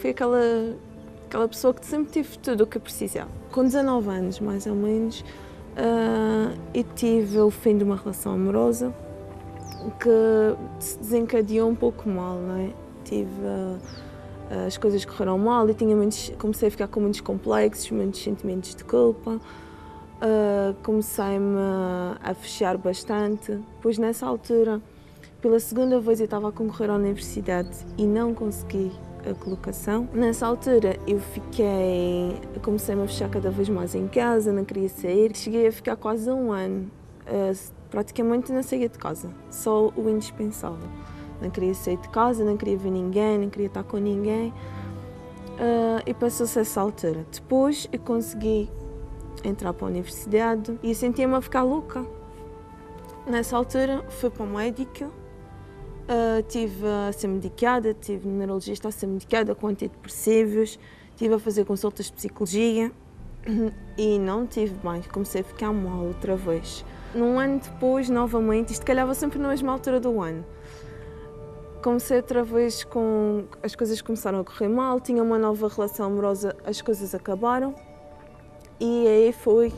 fui aquela pessoa que sempre tive tudo o que precisava. Com 19 anos, mais ou menos, eu tive o fim de uma relação amorosa que se desencadeou um pouco mal, não é? As coisas correram mal e comecei a ficar com muitos complexos, muitos sentimentos de culpa. Comecei-me a fechar bastante, pois nessa altura, pela segunda vez eu estava a concorrer à universidade e não consegui a colocação. Nessa altura comecei-me a fechar cada vez mais em casa, não queria sair. Cheguei a ficar quase 1 ano, praticamente não saía de casa, só o indispensável. Não queria sair de casa, não queria ver ninguém, não queria estar com ninguém. E passou-se essa altura. Depois eu consegui entrar para a universidade e sentia-me a ficar louca. Nessa altura fui para o médico, estive a ser medicada, tive no neurologista a ser medicada com antidepressivos, estive a fazer consultas de psicologia e não tive bem, comecei a ficar mal outra vez. Num ano depois, novamente, isto calhava sempre na mesma altura do ano. Comecei outra vez as coisas começaram a correr mal, tinha uma nova relação amorosa, as coisas acabaram e aí foi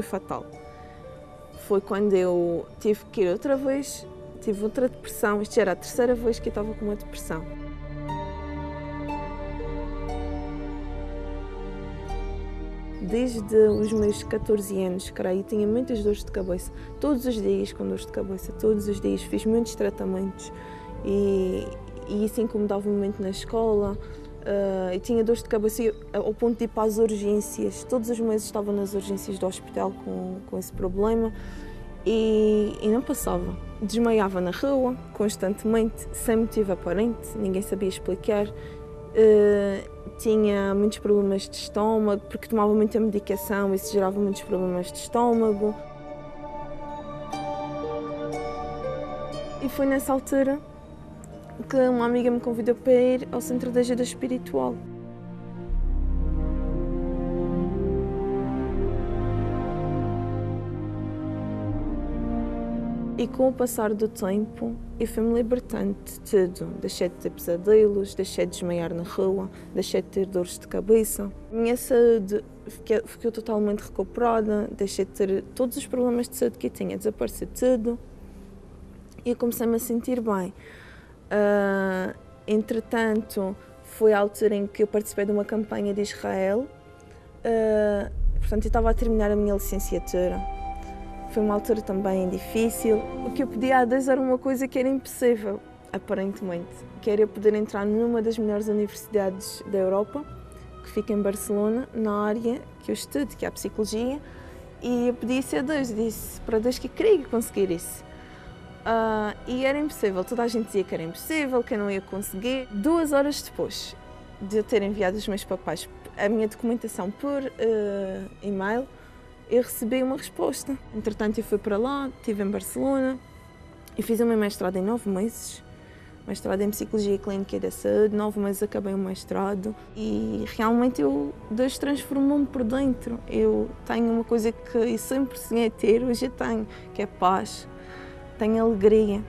fatal. Foi quando eu tive que ir outra vez, tive outra depressão, isto já era a 3ª vez que eu estava com uma depressão. Desde os meus 14 anos, creio, tinha muitas dores de cabeça, todos os dias com dores de cabeça, todos os dias, fiz muitos tratamentos. E isso incomodava-me muito na escola, e tinha dores de cabeça ao ponto de ir para as urgências. Todos os meses estava nas urgências do hospital com esse problema e não passava. Desmaiava na rua, constantemente, sem motivo aparente, ninguém sabia explicar. Tinha muitos problemas de estômago, porque tomava muita medicação, isso gerava muitos problemas de estômago. E foi nessa altura que uma amiga me convidou para ir ao Centro de Ajuda Espiritual. E com o passar do tempo, eu fui-me libertando de tudo. Deixei de ter pesadelos, deixei de desmaiar na rua, deixei de ter dores de cabeça. A minha saúde ficou totalmente recuperada, deixei de ter todos os problemas de saúde que eu tinha, desapareceu tudo. E eu comecei-me a sentir bem. Entretanto, Foi a altura em que eu participei de uma campanha de Israel. Portanto, eu estava a terminar a minha licenciatura. Foi uma altura também difícil. O que eu pedia a Deus era uma coisa que era impossível, aparentemente, que era eu poder entrar numa das melhores universidades da Europa, que fica em Barcelona, na área que eu estudo, que é a psicologia, e eu pedi isso a Deus, disse para Deus que queria conseguir isso. E era impossível, toda a gente dizia que era impossível, que eu não ia conseguir. 2 horas depois de eu ter enviado os meus papéis, a minha documentação por e-mail, eu recebi uma resposta. Entretanto, eu fui para lá, estive em Barcelona e fiz o meu mestrado em 9 meses. Mestrado em Psicologia Clínica e da Saúde, 9 meses acabei o mestrado e realmente Deus transformou-me por dentro. Eu tenho uma coisa que eu sempre sonhei ter, hoje eu tenho, que é paz, tenho alegria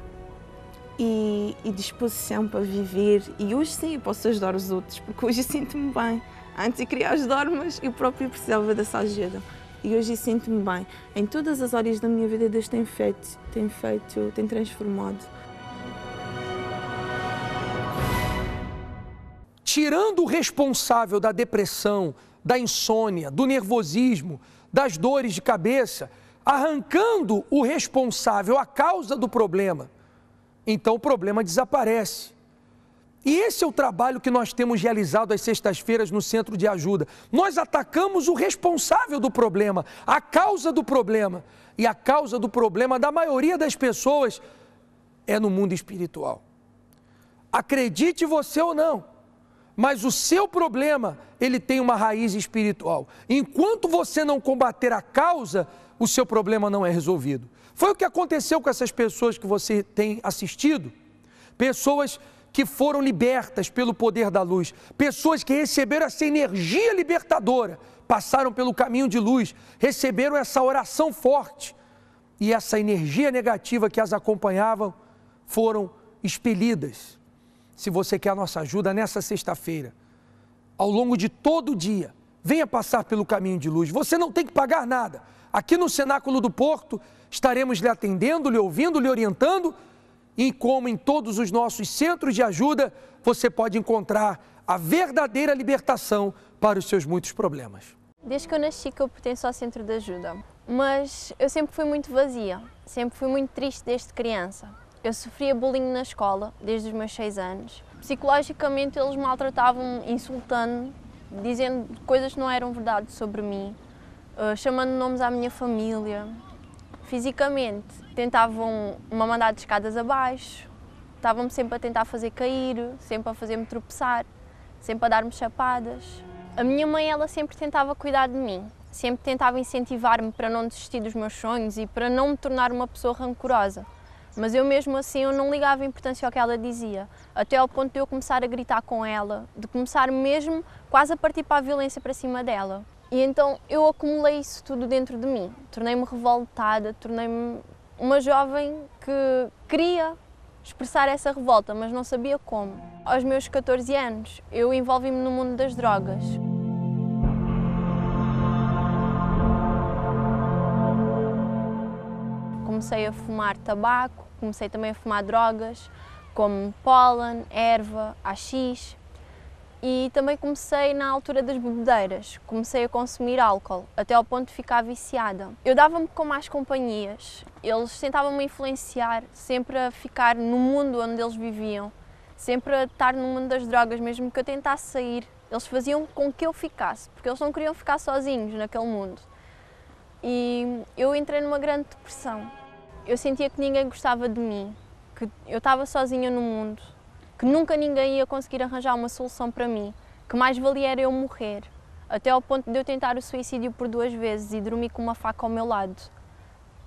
e disposição para viver. E hoje sim eu posso ajudar os outros, porque hoje eu sinto-me bem. Antes eu queria ajudar, mas eu própria precisava dessa ajuda. E hoje eu sinto-me bem. Em todas as áreas da minha vida Deus tem transformado. Tirando o responsável da depressão, da insônia, do nervosismo, das dores de cabeça, arrancando o responsável, a causa do problema, então o problema desaparece. E esse é o trabalho que nós temos realizado às sextas-feiras no Centro de Ajuda. Nós atacamos o responsável do problema, a causa do problema. E a causa do problema da maioria das pessoas é no mundo espiritual. Acredite você ou não, mas o seu problema, ele tem uma raiz espiritual. Enquanto você não combater a causa, o seu problema não é resolvido. Foi o que aconteceu com essas pessoas que você tem assistido. Pessoas que foram libertas pelo poder da luz. Pessoas que receberam essa energia libertadora, passaram pelo caminho de luz, receberam essa oração forte. E essa energia negativa que as acompanhavam foram expelidas. Se você quer a nossa ajuda nessa sexta-feira, ao longo de todo o dia, venha passar pelo caminho de luz. Você não tem que pagar nada. Aqui no Cenáculo do Porto, estaremos lhe atendendo, lhe ouvindo, lhe orientando. E como em todos os nossos centros de ajuda, você pode encontrar a verdadeira libertação para os seus muitos problemas. Desde que eu nasci que eu pertenço ao Centro de Ajuda, mas eu sempre fui muito vazia, sempre fui muito triste desde criança. Eu sofria bullying na escola, desde os meus 6 anos. Psicologicamente eles maltratavam-me, insultando-me, dizendo coisas que não eram verdade sobre mim, chamando nomes à minha família. Fisicamente, tentavam me mandar de escadas abaixo, estavam-me sempre a tentar fazer cair, sempre a fazer-me tropeçar, sempre a dar-me chapadas. A minha mãe, ela sempre tentava cuidar de mim, sempre tentava incentivar-me para não desistir dos meus sonhos e para não me tornar uma pessoa rancorosa. Mas eu mesmo assim, eu não ligava a importância ao que ela dizia, até ao ponto de eu começar a gritar com ela, de começar mesmo quase a partir para a violência para cima dela. E então eu acumulei isso tudo dentro de mim, tornei-me revoltada, tornei-me uma jovem que queria expressar essa revolta, mas não sabia como. Aos meus 14 anos, eu envolvi-me no mundo das drogas. Comecei a fumar tabaco, comecei também a fumar drogas, como pólen, erva, haxixe. E também comecei na altura das bebedeiras, comecei a consumir álcool, até ao ponto de ficar viciada. Eu dava-me com más companhias, eles tentavam-me influenciar, sempre a ficar no mundo onde eles viviam, sempre a estar no mundo das drogas, mesmo que eu tentasse sair. Eles faziam com que eu ficasse, porque eles não queriam ficar sozinhos naquele mundo. E eu entrei numa grande depressão. Eu sentia que ninguém gostava de mim, que eu estava sozinha no mundo, que nunca ninguém ia conseguir arranjar uma solução para mim, que mais valia era eu morrer, até ao ponto de eu tentar o suicídio por 2 vezes e dormir com uma faca ao meu lado,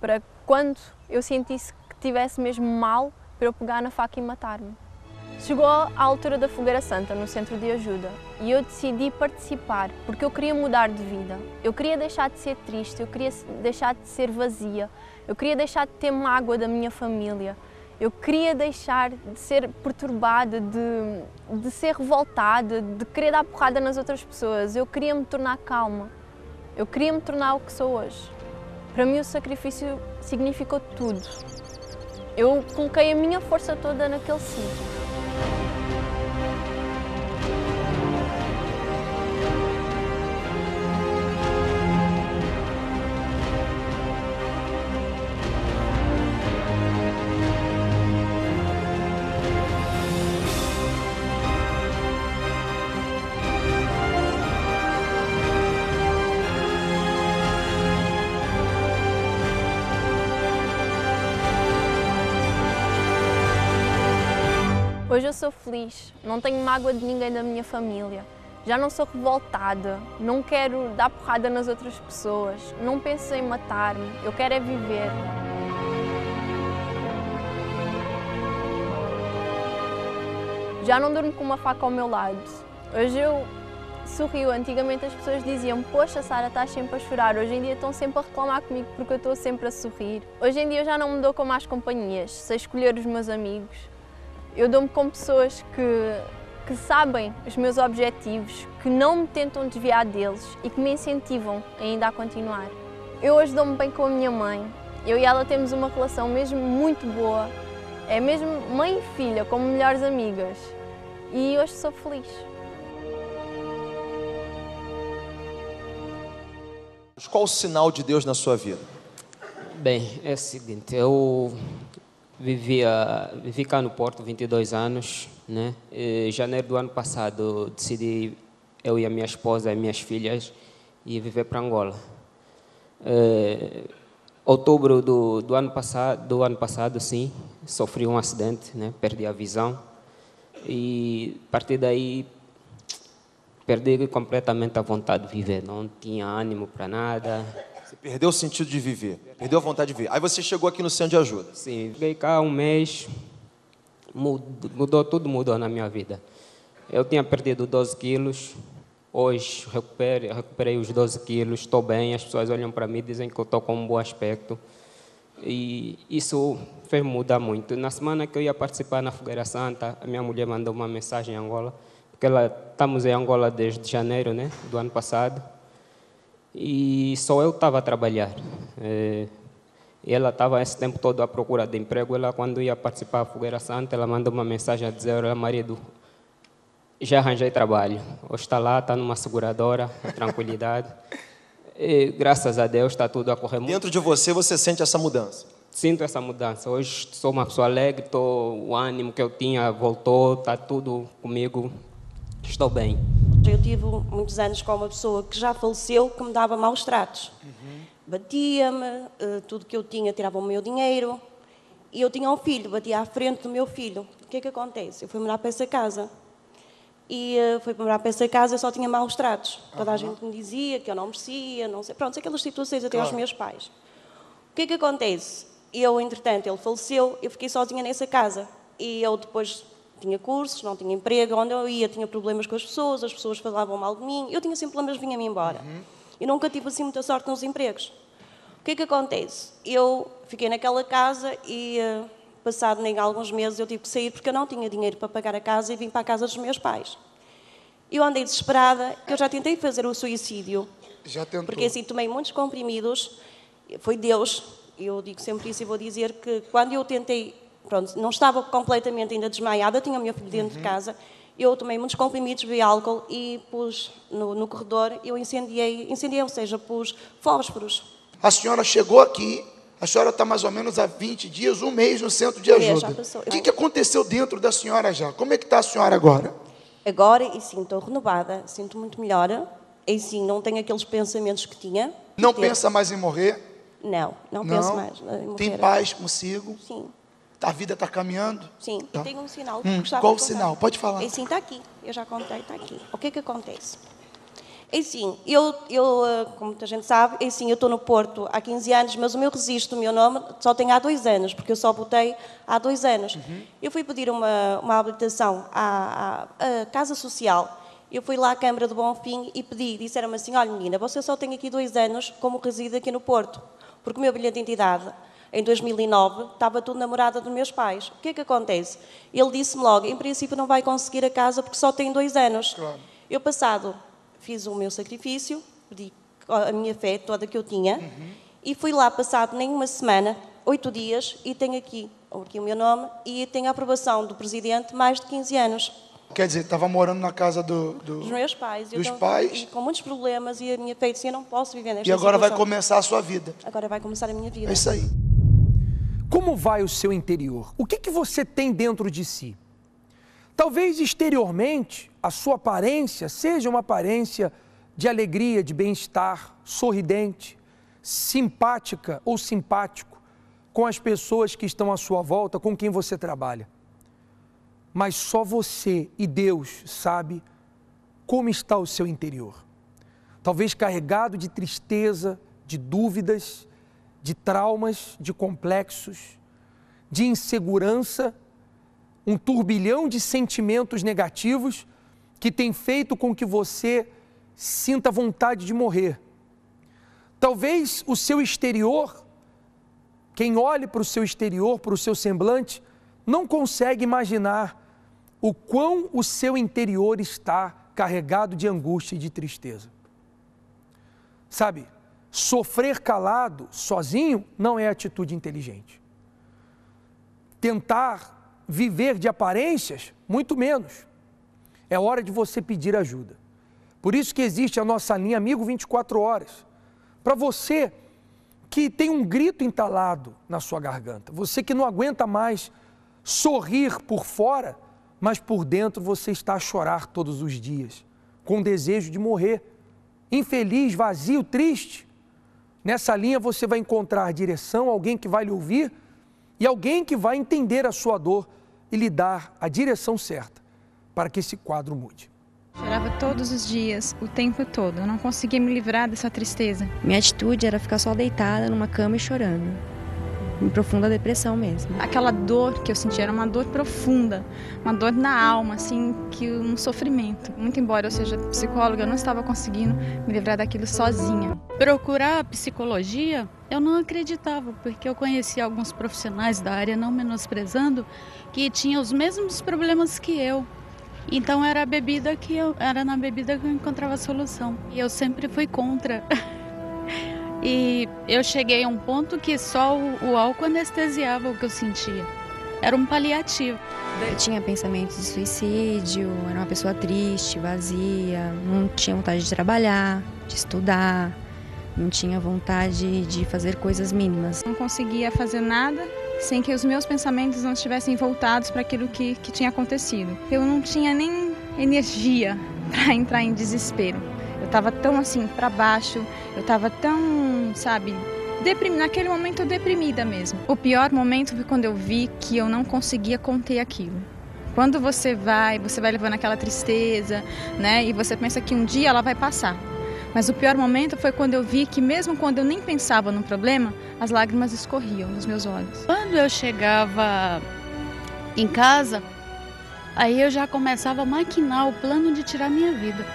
para quando eu sentisse que estivesse mesmo mal, para eu pegar na faca e matar-me. Chegou à altura da Fogueira Santa, no Centro de Ajuda, e eu decidi participar, porque eu queria mudar de vida. Eu queria deixar de ser triste, eu queria deixar de ser vazia, eu queria deixar de ter mágoa da minha família. Eu queria deixar de ser perturbada, de ser revoltada, de querer dar porrada nas outras pessoas. Eu queria me tornar calma. Eu queria me tornar o que sou hoje. Para mim o sacrifício significou tudo. Eu coloquei a minha força toda naquele sítio. Hoje eu sou feliz, não tenho mágoa de ninguém da minha família. Já não sou revoltada, não quero dar porrada nas outras pessoas, não penso em matar-me, eu quero é viver. Já não durmo com uma faca ao meu lado. Hoje eu sorrio. Antigamente as pessoas diziam: poxa, Sara, estás sempre a chorar. Hoje em dia estão sempre a reclamar comigo porque eu estou sempre a sorrir. Hoje em dia eu já não me dou com más companhias, sei escolher os meus amigos. Eu dou-me com pessoas que sabem os meus objetivos, que não me tentam desviar deles e que me incentivam ainda a continuar. Eu hoje dou-me bem com a minha mãe. Eu e ela temos uma relação mesmo muito boa. É mesmo mãe e filha, como melhores amigas. E hoje sou feliz. Qual o sinal de Deus na sua vida? Bem, é o seguinte, eu vivi cá no Porto 22 anos, né? Em janeiro do ano passado decidi, eu e a minha esposa e minhas filhas, ir viver para Angola. Outubro do ano passado, sim, sofri um acidente, né? Perdi a visão e a partir daí perdi completamente a vontade de viver, não tinha ânimo para nada. Você perdeu o sentido de viver, perdeu a vontade de viver. Aí você chegou aqui no Centro de Ajuda. Sim, fiquei cá um mês, tudo mudou na minha vida. Eu tinha perdido 12 quilos, hoje recuperei os 12 quilos, estou bem, as pessoas olham para mim e dizem que eu estou com um bom aspecto. E isso fez mudar muito. Na semana que eu ia participar na Fogueira Santa, a minha mulher mandou uma mensagem em Angola, porque estamos em Angola desde janeiro, né, do ano passado, e só eu estava a trabalhar. E ela estava esse tempo todo à procura de emprego. Ela, quando ia participar da Fogueira Santa, ela mandou uma mensagem a dizer: olha, marido, já arranjei trabalho. Hoje está lá, está numa seguradora, tranquilidade. E, graças a Deus, está tudo a correr muito. Dentro de você, você sente essa mudança? Sinto essa mudança. Hoje sou uma pessoa alegre, o ânimo que eu tinha voltou, está tudo comigo. Estou bem. Eu tive muitos anos com uma pessoa que já faleceu, que me dava maus tratos. Batia-me, tudo que eu tinha tirava o meu dinheiro. E eu tinha um filho, batia à frente do meu filho. O que é que acontece? Eu fui morar para essa casa. E fui morar para essa casa, eu só tinha maus tratos. Toda a gente me dizia que eu não merecia, não sei. Pronto, aquelas situações até aos meus pais. O que é que acontece? Eu, entretanto, ele faleceu, eu fiquei sozinha nessa casa. E eu depois tinha cursos, não tinha emprego, onde eu ia tinha problemas com as pessoas falavam mal de mim, eu tinha sempre problemas, vinha-me embora. E nunca tive assim muita sorte nos empregos. O que é que acontece? Eu fiquei naquela casa e, passado nem alguns meses, eu tive que sair porque eu não tinha dinheiro para pagar a casa e vim para a casa dos meus pais. Eu andei desesperada, que eu já tentei fazer o suicídio. Já tentou? Porque assim, tomei muitos comprimidos, foi Deus, eu digo sempre isso e vou dizer que quando eu tentei, pronto, não estava completamente ainda desmaiada, tinha o meu filho dentro de casa, eu tomei muitos comprimidos, bebi álcool e pus no corredor, eu incendiei, ou seja, pus fósforos. A senhora chegou aqui, a senhora está mais ou menos há 20 dias, um mês no Centro de Ajuda. Já passou. O que aconteceu dentro da senhora já? Como é que está a senhora agora? Agora, e sim, estou renovada, sinto muito melhor, e sim, não tenho aqueles pensamentos que tinha. Não pensa mais em morrer? Não penso mais em morrer. Tem paz consigo? Sim. A vida está caminhando? Sim, tá. E tem um sinal. Qual o sinal? Pode falar. Sim, está aqui. Eu já contei, está aqui. O que é que acontece? Sim, eu como muita gente sabe, eu estou no Porto há 15 anos, mas o meu registro, o meu nome, só tem há 2 anos, porque eu só votei há 2 anos. Eu fui pedir uma habilitação à Casa Social. Eu fui lá à Câmara do Bonfim e pedi, disseram-me assim: olha menina, você só tem aqui 2 anos como reside aqui no Porto, porque o meu bilhete de identidade, em 2009, estava tudo na morada dos meus pais. O que é que acontece? Ele disse-me logo: em princípio não vai conseguir a casa porque só tem 2 anos. Claro. Eu fiz o meu sacrifício, pedi a minha fé toda que eu tinha, e fui lá passado nem uma semana, 8 dias, e tenho aqui o meu nome e tenho a aprovação do Presidente mais de 15 anos. Quer dizer, estava morando na casa dos meus pais. Dos pais. E com muitos problemas, e a minha fé disse: eu não posso viver nesta situação. E agora vai começar a sua vida. Agora vai começar a minha vida. É isso aí. Como vai o seu interior? O que você tem dentro de si? Talvez exteriormente a sua aparência seja uma aparência de alegria, de bem-estar, sorridente, simpática ou simpático com as pessoas que estão à sua volta, com quem você trabalha. mas só você e Deus sabe como está o seu interior. Talvez carregado de tristeza, de dúvidas, de traumas, de complexos, de insegurança, um turbilhão de sentimentos negativos que tem feito com que você sinta vontade de morrer. Talvez o seu exterior, quem olhe para o seu exterior, para o seu semblante, não consegue imaginar o quão o seu interior está carregado de angústia e de tristeza. Sabe, sofrer calado, sozinho, não é atitude inteligente. Tentar viver de aparências, muito menos. É hora de você pedir ajuda. Por isso que existe a nossa linha Amigo 24 Horas. Para você que tem um grito entalado na sua garganta, você que não aguenta mais sorrir por fora, mas por dentro você está a chorar todos os dias, com desejo de morrer, infeliz, vazio, triste. Nessa linha você vai encontrar direção, alguém que vai lhe ouvir e alguém que vai entender a sua dor e lhe dar a direção certa para que esse quadro mude. Chorava todos os dias, o tempo todo. Eu não conseguia me livrar dessa tristeza. Minha atitude era ficar só deitada numa cama e chorando. Em profunda depressão mesmo. Aquela dor que eu sentia era uma dor profunda, uma dor na alma, assim, que um sofrimento. Muito embora eu seja psicóloga, eu não estava conseguindo me livrar daquilo sozinha. Procurar psicologia, eu não acreditava, porque eu conhecia alguns profissionais da área, não menosprezando, que tinham os mesmos problemas que eu. Então era na bebida que eu encontrava a solução. E eu sempre fui contra. E eu cheguei a um ponto que só o álcool anestesiava o que eu sentia. Era um paliativo. Eu tinha pensamentos de suicídio, era uma pessoa triste, vazia, não tinha vontade de trabalhar, de estudar, não tinha vontade de fazer coisas mínimas. Não conseguia fazer nada sem que os meus pensamentos não estivessem voltados para aquilo que tinha acontecido. Eu não tinha nem energia para entrar em desespero. Eu estava tão assim, para baixo, eu estava tão, sabe, deprimida. Naquele momento eu deprimida mesmo. O pior momento foi quando eu vi que eu não conseguia conter aquilo. Quando você vai levando aquela tristeza, né, e você pensa que um dia ela vai passar. Mas o pior momento foi quando eu vi que mesmo quando eu nem pensava no problema, as lágrimas escorriam dos meus olhos. Quando eu chegava em casa, aí eu já começava a maquinar o plano de tirar minha vida.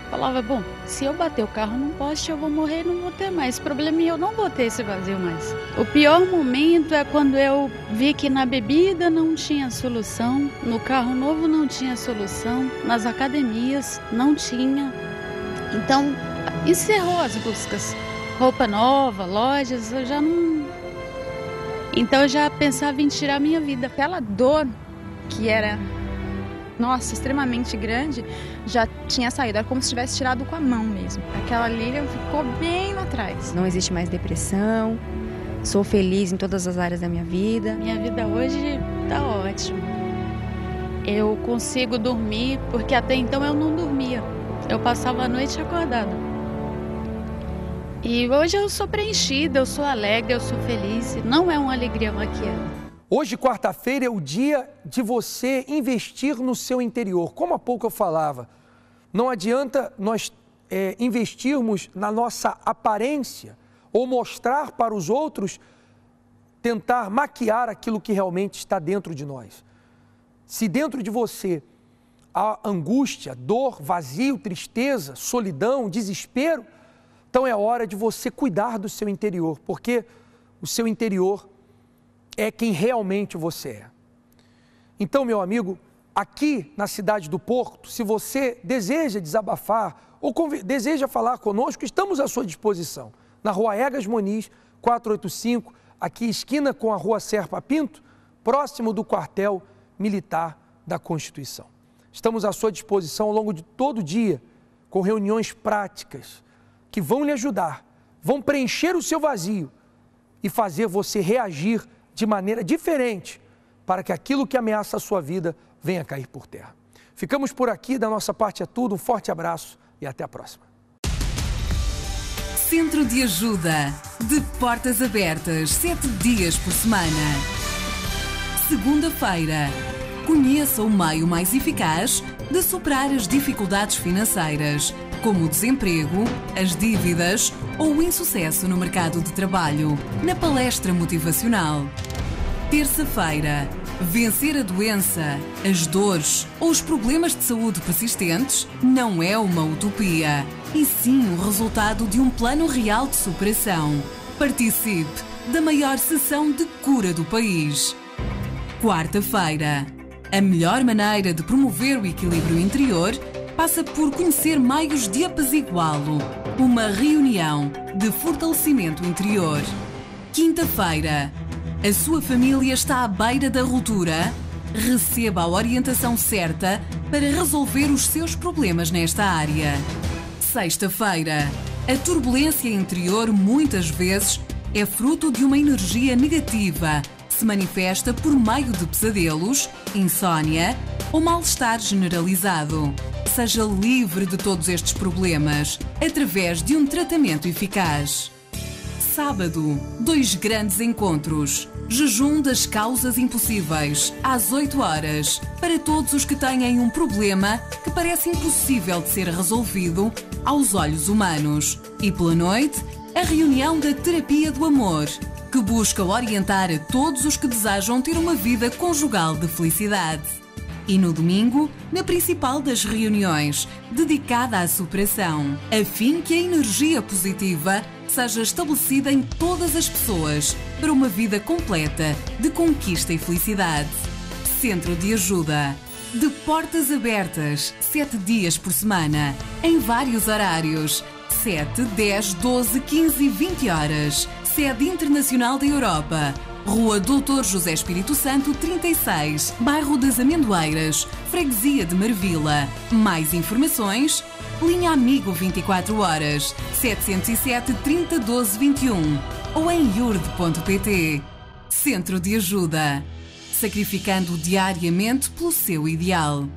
Falava, bom, se eu bater o carro num poste, eu vou morrer, não vou ter mais problema e eu não vou ter esse vazio mais. O pior momento é quando eu vi que na bebida não tinha solução, no carro novo não tinha solução, nas academias não tinha. Então, encerrou as buscas. Roupa nova, lojas, eu já não... Então eu já pensava em tirar minha vida. Aquela dor que era, nossa, extremamente grande, já tinha saído. Era como se tivesse tirado com a mão mesmo. Aquela liga ficou bem lá atrás. Não existe mais depressão, sou feliz em todas as áreas da minha vida. Minha vida hoje está ótima. Eu consigo dormir, porque até então eu não dormia. Eu passava a noite acordada. E hoje eu sou preenchida, eu sou alegre, eu sou feliz. Não é uma alegria maquiada. Hoje, quarta-feira, é o dia de você investir no seu interior. Como há pouco eu falava, não adianta nós investirmos na nossa aparência ou mostrar para os outros, tentar maquiar aquilo que realmente está dentro de nós. Se dentro de você há angústia, dor, vazio, tristeza, solidão, desespero, então é hora de você cuidar do seu interior, porque o seu interior é quem realmente você é. Então, meu amigo, aqui na cidade do Porto, se você deseja desabafar ou deseja falar conosco, estamos à sua disposição. Na Rua Egas Moniz, 485, aqui esquina com a Rua Serpa Pinto, próximo do quartel militar da Constituição. Estamos à sua disposição ao longo de todo o dia, com reuniões práticas que vão lhe ajudar, vão preencher o seu vazio e fazer você reagir de maneira diferente para que aquilo que ameaça a sua vida venha cair por terra. Ficamos por aqui, da nossa parte é tudo, um forte abraço e até a próxima. Centro de Ajuda, de portas abertas, 7 dias por semana. Segunda-feira, Conheça o meio mais eficaz de superar as dificuldades financeiras, como o desemprego, as dívidas ou o insucesso no mercado de trabalho, na palestra motivacional. Terça-feira. Vencer a doença, as dores ou os problemas de saúde persistentes não é uma utopia, e sim o resultado de um plano real de superação. Participe da maior sessão de cura do país. Quarta-feira. A melhor maneira de promover o equilíbrio interior passa por conhecer meios de apaziguá-lo. Uma reunião de fortalecimento interior. Quinta-feira. A sua família está à beira da ruptura? Receba a orientação certa para resolver os seus problemas nesta área. Sexta-feira. A turbulência interior muitas vezes é fruto de uma energia negativa. Se manifesta por meio de pesadelos, insônia ou mal-estar generalizado. Seja livre de todos estes problemas através de um tratamento eficaz. Sábado, 2 grandes encontros. Jejum das causas impossíveis, às 8 horas, para todos os que têm um problema que parece impossível de ser resolvido aos olhos humanos. E pela noite, a reunião da Terapia do Amor, que busca orientar a todos os que desejam ter uma vida conjugal de felicidade. E no domingo, na principal das reuniões, dedicada à superação, a fim que a energia positiva seja estabelecida em todas as pessoas para uma vida completa de conquista e felicidade. Centro de Ajuda. De portas abertas, 7 dias por semana, em vários horários. 7, 10, 12, 15 e 20 horas. Sede Internacional da Europa. Rua Doutor José Espírito Santo, 36, Bairro das Amendoeiras, Freguesia de Marvila. Mais informações? Linha Amigo 24 horas, 707 30 12 21 ou em iurde.pt. Centro de Ajuda. Sacrificando diariamente pelo seu ideal.